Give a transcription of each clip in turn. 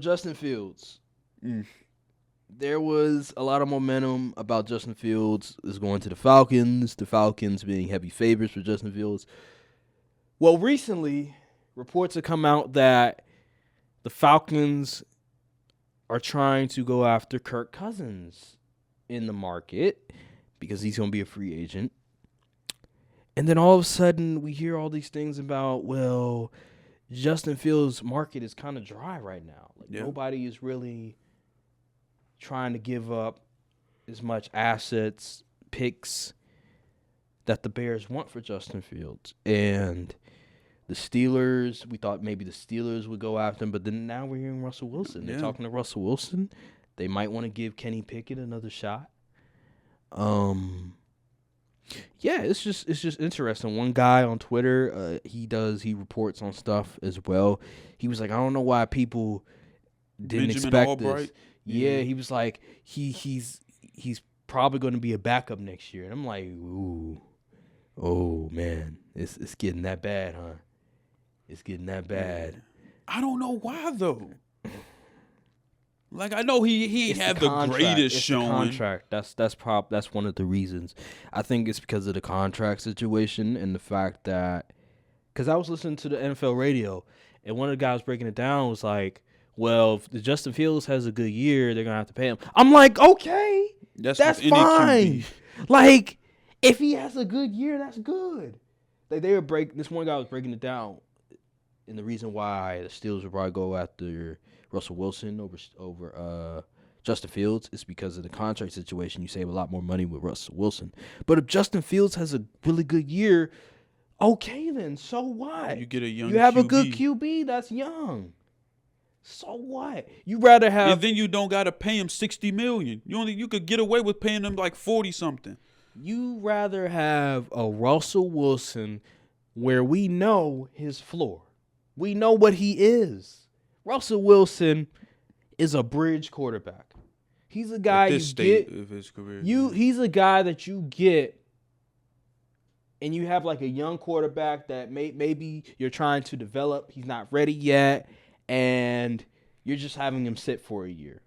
Justin Fields. There was a lot of momentum about Justin Fields is going to the Falcons. The Falcons being heavy favorites for Justin Fields. Well, recently, reports have come out that the Falcons are trying to go after Kirk Cousins in the market because he's going to be a free agent. And then all of a sudden, we hear all these things about, well, Justin Fields' market is kind of dry right now. Nobody is really trying to give up as much assets, picks that the Bears want for Justin Fields. And the Steelers, we thought maybe the Steelers would go after him, but then now we're hearing Russell Wilson. They're talking to Russell Wilson. They might want to give Kenny Pickett another shot. It's just interesting. One guy on Twitter, he reports on stuff as well. He was like, I don't know why people didn't expect Albright. This. Yeah, he was like, he's probably going to be a backup next year, and I'm like, ooh, oh man, it's getting that bad, huh? It's getting that bad. I don't know why though. Like, I know he had the greatest showing. Contract. That's one of the reasons. I think it's because of the contract situation and the fact that, because I was listening to the NFL radio, and one of the guys breaking it down was like, well, if Justin Fields has a good year, they're gonna have to pay him. I'm like, okay, that's fine. Like, if he has a good year, that's good. Like, this one guy was breaking it down, and the reason why the Steelers would probably go after Russell Wilson over Justin Fields is because of the contract situation. You save a lot more money with Russell Wilson. But if Justin Fields has a really good year, okay then, so what? You get a young You have QB. A good QB that's young. So what? You rather have, and then you don't gotta pay him $60 million. You could get away with paying him like 40 something. You rather have a Russell Wilson where we know his floor. We know what he is. Russell Wilson is a bridge quarterback. He's a guy you get of his career. He's a guy that you get, and you have like a young quarterback that maybe you're trying to develop. He's not ready yet, and you're just having him sit for a year.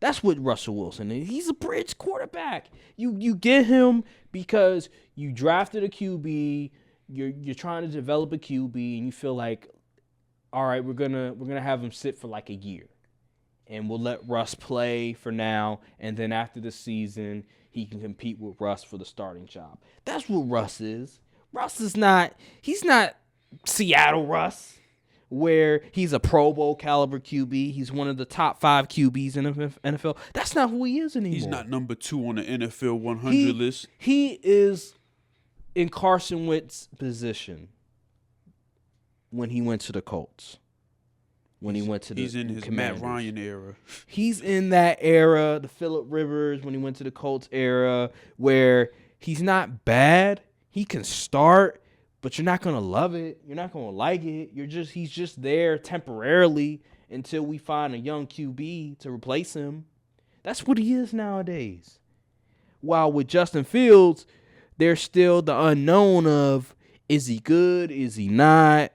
That's what Russell Wilson is. He's a bridge quarterback. You get him because you drafted a QB. You're trying to develop a QB, and you feel like, all right, we're gonna have him sit for like a year, and we'll let Russ play for now, and then after the season, he can compete with Russ for the starting job. That's what Russ is. Russ is not. He's not Seattle Russ, where he's a Pro Bowl caliber QB. He's one of the top 5 QBs in the NFL. That's not who he is anymore. He's not number 2 on the NFL 100 list. He is in Carson Wentz's position when he went to the Colts. He's in his Commanders. Matt Ryan era. He's in that era, the Phillip Rivers when he went to the Colts era, where he's not bad. He can start, but you're not gonna love it. You're not gonna like it. He's just there temporarily until we find a young QB to replace him. That's what he is nowadays. While with Justin Fields, there's still the unknown of, is he good? Is he not?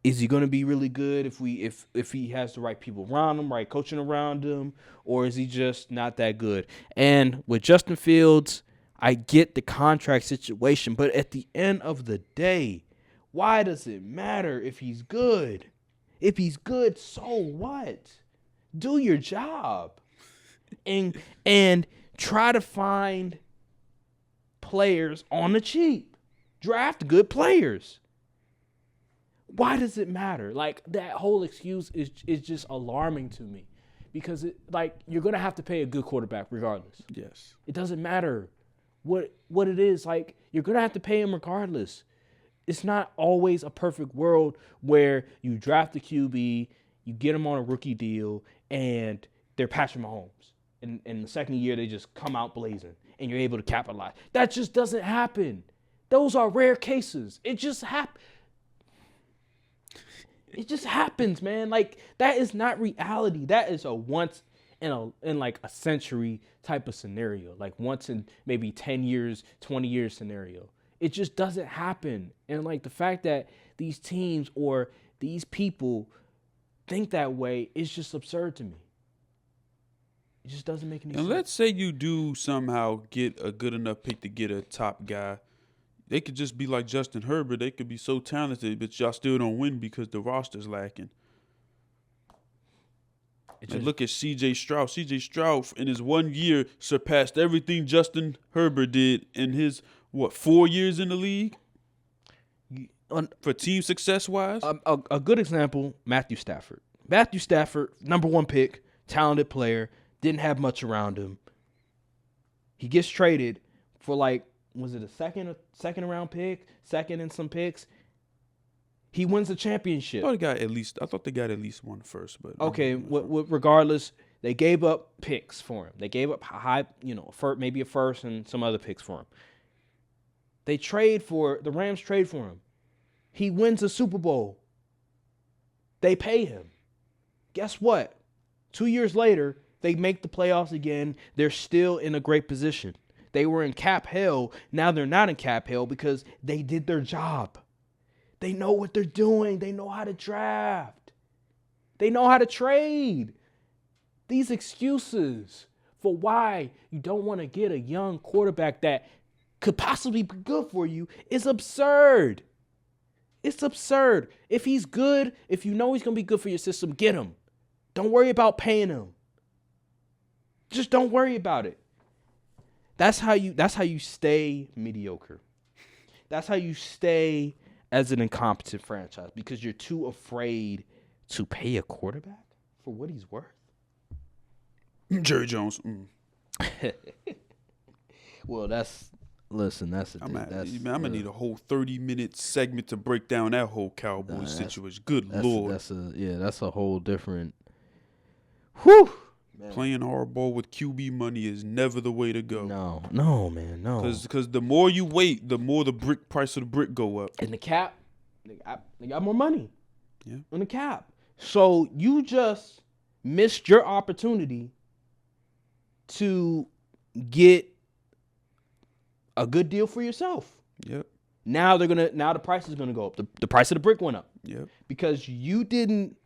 Is he going to be really good if he has the right people around him, right coaching around him, or is he just not that good? And with Justin Fields, I get the contract situation, but at the end of the day, why does it matter if he's good? If he's good, so what? Do your job and try to find players on the cheap. Draft good players. Why does it matter? Like, that whole excuse is just alarming to me, because you're gonna have to pay a good quarterback regardless. Yes. It doesn't matter what it is. Like, you're gonna have to pay him regardless. It's not always a perfect world where you draft the QB, you get him on a rookie deal, and they're Patrick Mahomes. And in the second year, they just come out blazing, and you're able to capitalize. That just doesn't happen. Those are rare cases. It just happens. It just happens, man. Like, that is not reality. That is a once in like a century type of scenario. Like, once in maybe 10 years, 20 years scenario. It just doesn't happen. And like, the fact that these teams or these people think that way is just absurd to me. It just doesn't make any sense. And let's say you do somehow get a good enough pick to get a top guy. They could just be like Justin Herbert. They could be so talented, but y'all still don't win because the roster's lacking. And look at C.J. Stroud. C.J. Stroud, in his 1 year, surpassed everything Justin Herbert did in his, 4 years in the league? For team success-wise? A good example, Matthew Stafford. Matthew Stafford, number 1 pick, talented player, didn't have much around him. He gets traded for was it a second round pick, second and some picks? He wins the championship. I thought they got at least one first, but okay. Regardless, they gave up picks for him. They gave up maybe a first and some other picks for him. The Rams trade for him. He wins a Super Bowl. They pay him. Guess what? 2 years later, they make the playoffs again. They're still in a great position. They were in cap hell. Now they're not in cap hell because they did their job. They know what they're doing. They know how to draft. They know how to trade. These excuses for why you don't want to get a young quarterback that could possibly be good for you is absurd. It's absurd. If he's good, if you know he's going to be good for your system, get him. Don't worry about paying him. Just don't worry about it. That's how you stay mediocre. That's how you stay as an incompetent franchise, because you're too afraid to pay a quarterback for what he's worth. Jerry Jones. Well, that's I'm gonna need a whole 30-minute segment to break down that whole Cowboys situation. Good Lord. That's a whole different. Whew. Man. Playing hardball with QB money is never the way to go. No, man, no. Because the more you wait, the more the price of the brick go up. And the cap, they got more money. Yeah. On the cap. So you just missed your opportunity to get a good deal for yourself. Yep. Now the price is gonna go up. The price of the brick went up. Yep. Because you didn't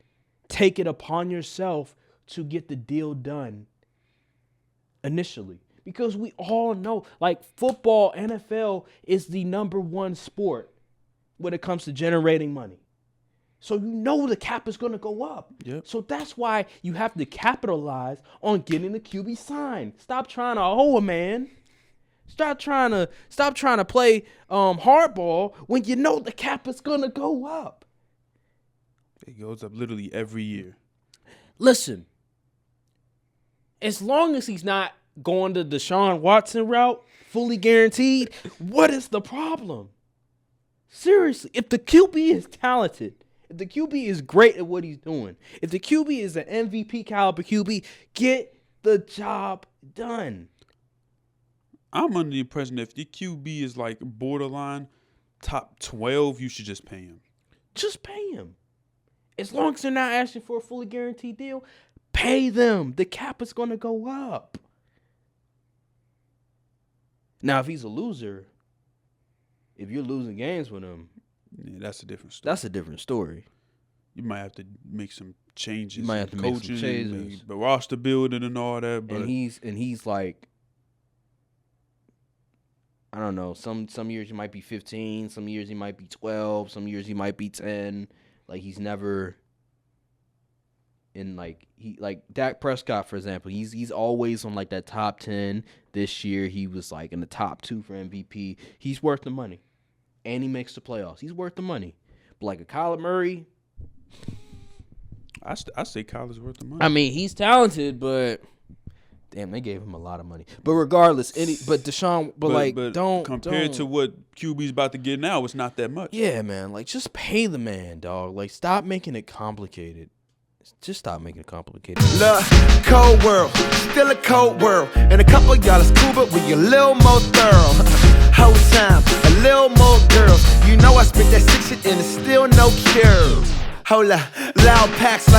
take it upon yourself to get the deal done initially. Because we all know, football, NFL is the number 1 sport when it comes to generating money. So you know the cap is going to go up. Yep. So that's why you have to capitalize on getting the QB signed. Stop trying to hoe a man. Stop trying to play hardball when you know the cap is going to go up. It goes up literally every year. Listen, as long as he's not going the Deshaun Watson route, fully guaranteed, what is the problem? Seriously, if the QB is talented, if the QB is great at what he's doing, if the QB is an MVP caliber QB, get the job done. I'm under the impression that if the QB is borderline top 12, you should just pay him. Just pay him. As long as they're not asking for a fully guaranteed deal, pay them. The cap is going to go up. Now, if he's a loser, if you're losing games with him, yeah, that's a different story. That's a different story. You might have to make some changes. You might have to make some changes. But roster building and all that. But and he's like, I don't know. Some years he might be 15. Some years he might be 12. Some years he might be 10. He's never in Dak Prescott, for example. He's always on that top 10. This year he was in the top 2 for MVP. He's worth the money, and he makes the playoffs. He's worth the money. But a Kyler Murray, I say Kyler's worth the money. I mean, he's talented, but damn, they gave him a lot of money. But regardless, Deshaun, don't compared to what QB's about to get now, it's not that much. Yeah, man. Just pay the man, dog. Stop making it complicated. Just stop making it complicated. Look, cold world, still a cold world. And a couple of y'all is cool, but we a little more thorough. Whole time, a little more girls. You know I spit that sick shit and it's still no cure. Hold up, loud packs